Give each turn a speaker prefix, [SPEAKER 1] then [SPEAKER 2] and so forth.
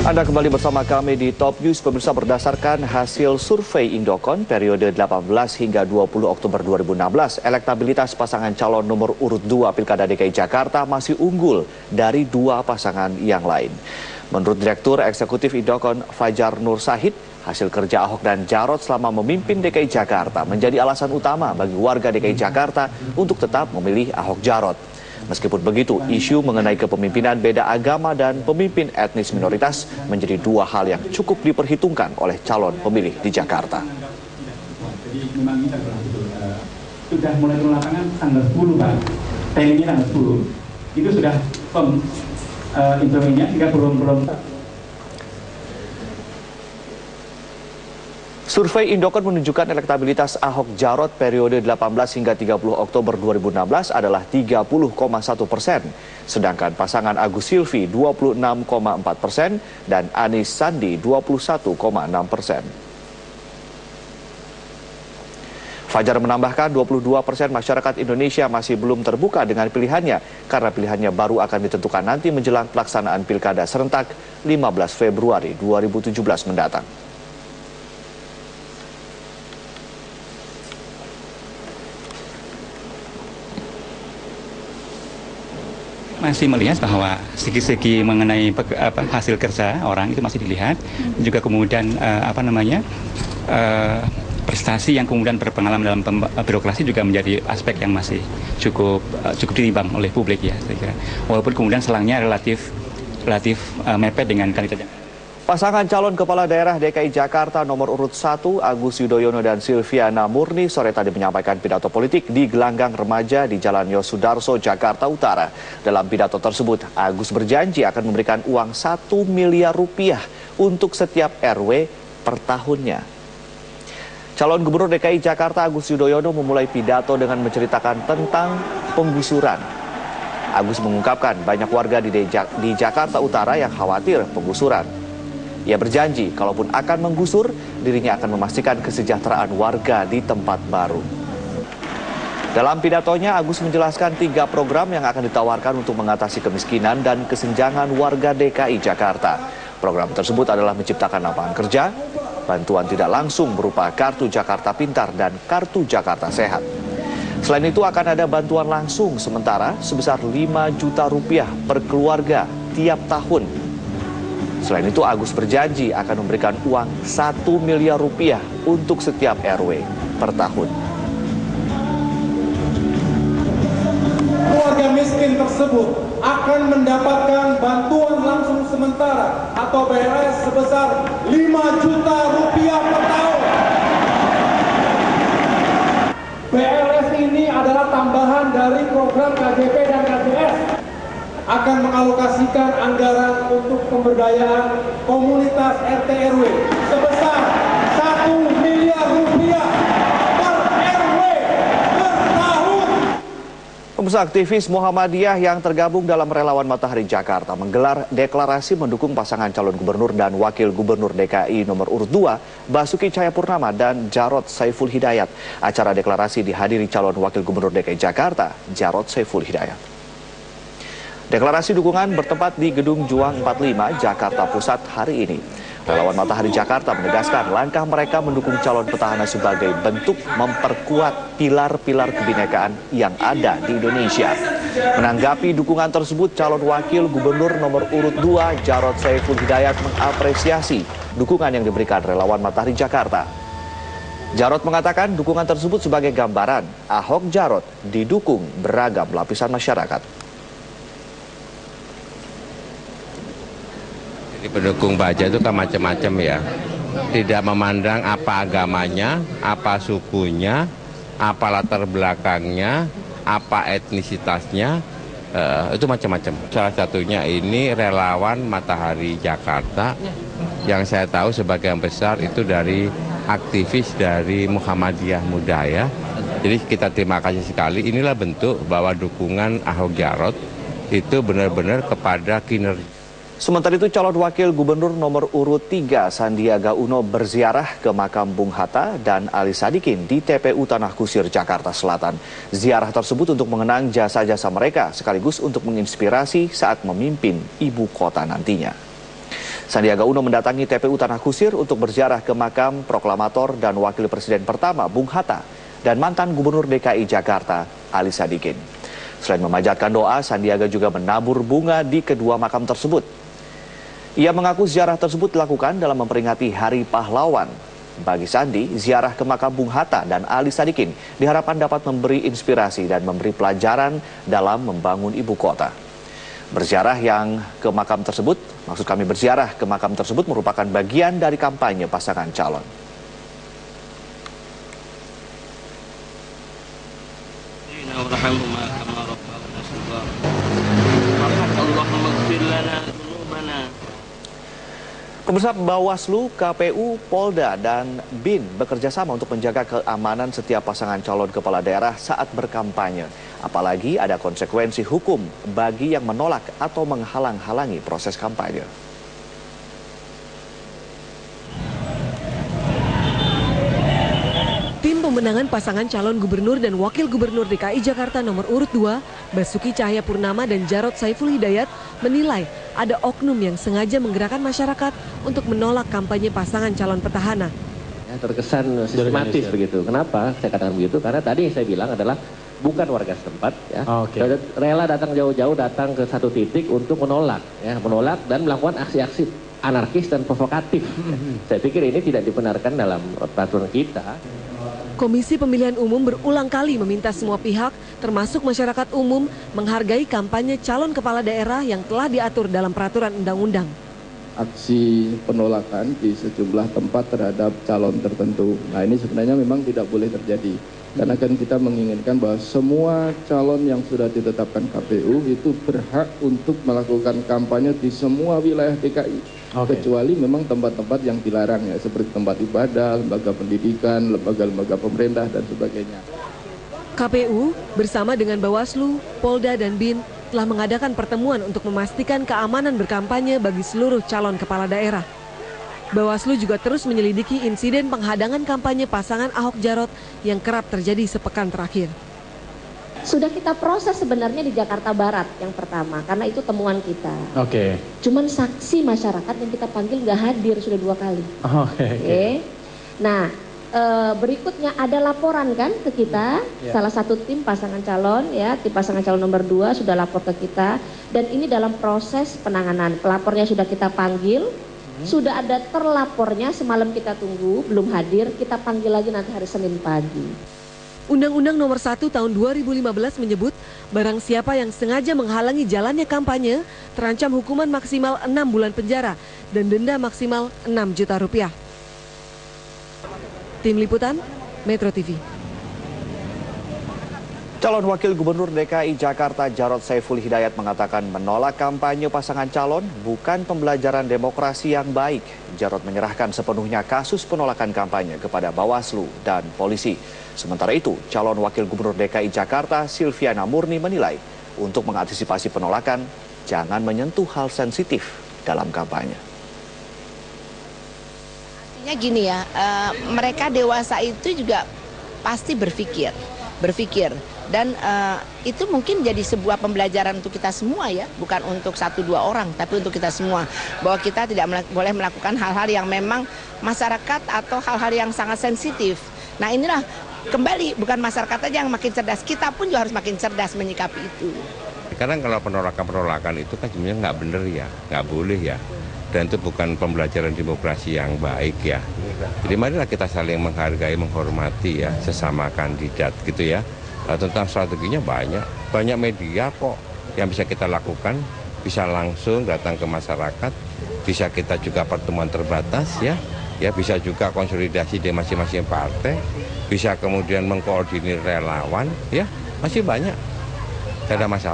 [SPEAKER 1] Anda kembali bersama kami di Top News. Pemirsa, berdasarkan hasil survei Indokon periode 18 hingga 20 Oktober 2016, elektabilitas pasangan calon nomor urut 2 Pilkada DKI Jakarta masih unggul dari dua pasangan yang lain. Menurut Direktur Eksekutif Indokon Fajar Nur Sahid, hasil kerja Ahok dan Jarot selama memimpin DKI Jakarta menjadi alasan utama bagi warga DKI Jakarta untuk tetap memilih Ahok Jarot. Meskipun begitu, isu mengenai kepemimpinan beda agama dan pemimpin etnis minoritas menjadi dua hal yang cukup diperhitungkan oleh calon pemilih di Jakarta.
[SPEAKER 2] Jadi memang kita sudah mulai turun lapangan tanggal 10, Pak. Timingnya tanggal 10. Itu sudah instrumennya, sehingga belum.
[SPEAKER 1] Survei Indokon menunjukkan elektabilitas Ahok Jarot periode 18 hingga 30 Oktober 2016 adalah 30,1%. Sedangkan pasangan Agus Silvi 26,4% dan Anies Sandi 21,6%. Fajar menambahkan 22% masyarakat Indonesia masih belum terbuka dengan pilihannya karena pilihannya baru akan ditentukan nanti menjelang pelaksanaan Pilkada serentak 15 Februari 2017 mendatang.
[SPEAKER 3] Masih melihat bahwa segi-segi mengenai hasil kerja orang itu masih dilihat, juga kemudian prestasi yang kemudian berpengalaman dalam birokrasi juga menjadi aspek yang masih cukup ditimbang oleh publik ya, saya kira. Walaupun kemudian selangnya relatif mepet dengan kandidat yang
[SPEAKER 1] Pasangan calon kepala daerah DKI Jakarta nomor urut 1 Agus Yudhoyono dan Silviana Murni sore tadi menyampaikan pidato politik di gelanggang remaja di Jalan Yosudarso, Jakarta Utara. Dalam pidato tersebut, Agus berjanji akan memberikan uang 1 miliar rupiah untuk setiap RW per tahunnya. Calon Gubernur DKI Jakarta Agus Yudhoyono memulai pidato dengan menceritakan tentang penggusuran. Agus mengungkapkan banyak warga di Jakarta Utara yang khawatir penggusuran. Ia berjanji, kalaupun akan menggusur, dirinya akan memastikan kesejahteraan warga di tempat baru. Dalam pidatonya, Agus menjelaskan 3 program yang akan ditawarkan untuk mengatasi kemiskinan dan kesenjangan warga DKI Jakarta. Program tersebut adalah menciptakan lapangan kerja, bantuan tidak langsung berupa Kartu Jakarta Pintar dan Kartu Jakarta Sehat. Selain itu akan ada bantuan langsung sementara sebesar 5 juta rupiah per keluarga tiap tahun. Selain itu, Agus berjanji akan memberikan uang 1 miliar rupiah untuk setiap RW per tahun.
[SPEAKER 4] Keluarga miskin tersebut akan mendapatkan bantuan langsung sementara atau BLS sebesar 5 juta rupiah per tahun. BLS ini adalah tambahan dari program KJP dan KJS. Akan mengalokasikan anggaran untuk pemberdayaan komunitas RT RW sebesar 1 miliar rupiah per RW per tahun.
[SPEAKER 1] Pemirsa, aktivis Muhammadiyah yang tergabung dalam Relawan Matahari Jakarta menggelar deklarasi mendukung pasangan calon gubernur dan wakil gubernur DKI nomor urut 2 Basuki Cahayapurnama dan Jarot Saiful Hidayat. Acara deklarasi dihadiri calon wakil gubernur DKI Jakarta, Jarot Saiful Hidayat. Deklarasi dukungan bertempat di Gedung Juang 45, Jakarta Pusat hari ini. Relawan Matahari Jakarta menegaskan langkah mereka mendukung calon petahana sebagai bentuk memperkuat pilar-pilar kebinekaan yang ada di Indonesia. Menanggapi dukungan tersebut, calon wakil gubernur nomor urut 2 Jarot Saiful Hidayat mengapresiasi dukungan yang diberikan Relawan Matahari Jakarta. Jarot mengatakan dukungan tersebut sebagai gambaran Ahok Jarot didukung beragam lapisan masyarakat.
[SPEAKER 5] Pendukung baja itu kan macam-macam ya, tidak memandang apa agamanya, apa sukunya, apa latar belakangnya, apa etnisitasnya, itu macam-macam. Salah satunya ini relawan Matahari Jakarta yang saya tahu sebagian besar itu dari aktivis dari Muhammadiyah Muda ya. Jadi kita terima kasih sekali, inilah bentuk bahwa dukungan Ahok Jarot itu benar-benar kepada kinerja.
[SPEAKER 1] Sementara itu, calon wakil gubernur nomor urut 3 Sandiaga Uno berziarah ke makam Bung Hatta dan Ali Sadikin di TPU Tanah Kusir, Jakarta Selatan. Ziarah tersebut untuk mengenang jasa-jasa mereka sekaligus untuk menginspirasi saat memimpin ibu kota nantinya. Sandiaga Uno mendatangi TPU Tanah Kusir untuk berziarah ke makam proklamator dan wakil presiden pertama Bung Hatta dan mantan gubernur DKI Jakarta Ali Sadikin. Selain memanjatkan doa, Sandiaga juga menabur bunga di kedua makam tersebut. Ia mengaku ziarah tersebut dilakukan dalam memperingati Hari Pahlawan. Bagi Sandi, ziarah ke makam Bung Hatta dan Ali Sadikin diharapkan dapat memberi inspirasi dan memberi pelajaran dalam membangun ibu kota. Berziarah ke makam tersebut merupakan bagian dari kampanye pasangan calon. Pemirsa, Bawaslu, KPU, Polda, dan BIN bekerja sama untuk menjaga keamanan setiap pasangan calon kepala daerah saat berkampanye. Apalagi ada konsekuensi hukum bagi yang menolak atau menghalang-halangi proses kampanye.
[SPEAKER 6] Tim pemenangan pasangan calon gubernur dan wakil gubernur DKI Jakarta nomor urut 2, Basuki Cahayapurnama dan Jarod Saiful Hidayat menilai ada oknum yang sengaja menggerakkan masyarakat untuk menolak kampanye pasangan calon petahana.
[SPEAKER 7] Ya, terkesan sistematis begitu. Kenapa saya katakan begitu? Karena tadi yang saya bilang adalah bukan warga setempat, ya, rela datang jauh-jauh datang ke satu titik untuk menolak dan melakukan aksi-aksi anarkis dan provokatif. Saya pikir ini tidak dibenarkan dalam peraturan kita.
[SPEAKER 6] Komisi Pemilihan Umum berulang kali meminta semua pihak, termasuk masyarakat umum, menghargai kampanye calon kepala daerah yang telah diatur dalam peraturan undang-undang.
[SPEAKER 8] Aksi penolakan di sejumlah tempat terhadap calon tertentu. Nah, ini sebenarnya memang tidak boleh terjadi. Karena kan kita menginginkan bahwa semua calon yang sudah ditetapkan KPU itu berhak untuk melakukan kampanye di semua wilayah DKI. Kecuali memang tempat-tempat yang dilarang, ya, seperti tempat ibadah, lembaga pendidikan, lembaga-lembaga pemerintah, dan sebagainya.
[SPEAKER 6] KPU bersama dengan Bawaslu, Polda, dan BIN telah mengadakan pertemuan untuk memastikan keamanan berkampanye bagi seluruh calon kepala daerah. Bawaslu juga terus menyelidiki insiden penghadangan kampanye pasangan Ahok Jarot yang kerap terjadi sepekan terakhir.
[SPEAKER 9] Sudah kita proses sebenarnya di Jakarta Barat yang pertama, karena itu temuan kita. Cuman saksi masyarakat yang kita panggil nggak hadir sudah 2 kali. Nah, berikutnya ada laporan kan ke kita, salah satu tim pasangan calon, ya, tim pasangan calon nomor 2 sudah lapor ke kita, dan ini dalam proses penanganan. Pelapornya sudah kita panggil, sudah ada terlapornya, semalam kita tunggu, belum hadir, kita panggil lagi nanti hari Senin pagi.
[SPEAKER 6] Undang-Undang Nomor 1 Tahun 2015 menyebut barang siapa yang sengaja menghalangi jalannya kampanye terancam hukuman maksimal 6 bulan penjara dan denda maksimal 6 juta rupiah. Tim Liputan, Metro TV.
[SPEAKER 1] Calon Wakil Gubernur DKI Jakarta Jarod Saiful Hidayat mengatakan menolak kampanye pasangan calon bukan pembelajaran demokrasi yang baik. Jarod menyerahkan sepenuhnya kasus penolakan kampanye kepada Bawaslu dan polisi. Sementara itu, calon Wakil Gubernur DKI Jakarta Silviana Murni menilai untuk mengantisipasi penolakan, jangan menyentuh hal sensitif dalam kampanye.
[SPEAKER 10] Artinya gini ya, mereka dewasa itu juga pasti berpikir. Dan itu mungkin jadi sebuah pembelajaran untuk kita semua, ya, bukan untuk 1-2 orang, tapi untuk kita semua, bahwa kita tidak boleh melakukan hal-hal yang memang masyarakat atau hal-hal yang sangat sensitif. Nah, inilah kembali bukan masyarakat aja yang makin cerdas, kita pun juga harus makin cerdas menyikapi itu.
[SPEAKER 5] Karena kalau penolakan itu kan sebenarnya nggak benar, ya, nggak boleh, ya, dan itu bukan pembelajaran demokrasi yang baik, ya. Jadi marilah kita saling menghargai, menghormati, ya, sesama kandidat gitu, ya. Nah, tentang strateginya banyak media kok yang bisa kita lakukan, bisa langsung datang ke masyarakat, bisa kita juga pertemuan terbatas, ya bisa juga konsolidasi di masing-masing partai, bisa kemudian mengkoordinir relawan, ya, masih banyak, tidak ada masalah.